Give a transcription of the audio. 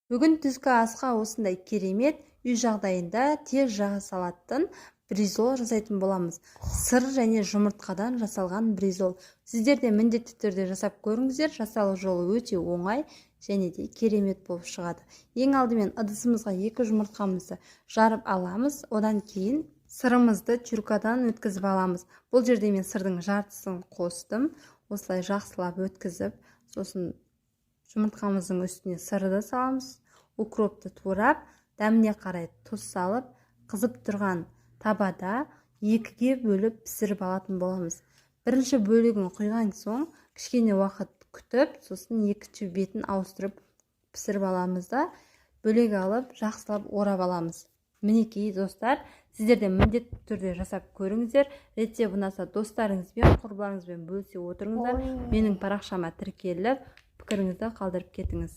Бүгін түскі асқа осындай керемет үй жағдайында тез жасалатын бризол жасайтын боламыз. Сыр және жұмыртқадан жасалған бризол. Сіздер де міндетті түрде жасап көріңіздер. Жасалу жолы өте оңай және де керемет болып шығады. Ең алдымен ыдысымызға 2 жұмыртқамызды жарып аламыз. Одан кейін сырымызды чуркадан өткізіп аламыз. Бұл жерде мен сырдың жартысын қостым. Осылай жақсылап өткізіп, сосын жұмыртқамыздың үстіне сырды саламыз, укропты турап, дәміне қарай тұз салып, қызып тұрған табада 2-ге бөліп пісіріп алатын боламыз. Бірінші бөлігін құйған соң, кішкене уақыт күтіп, сосын екінші бетін ауыстырып пісіріп аламыз да, бөлек алып, жақсылап орап аламыз. Мінекей достар, сіздер де міндетті түрде жасап көріңіздер. Рецепт ұнаса достарыңызбен, құрбыларыңызбен бөлісе отырыңыздар. Менің парақшама тіркеліп, пікіріңізді қалдырып кетіңіз.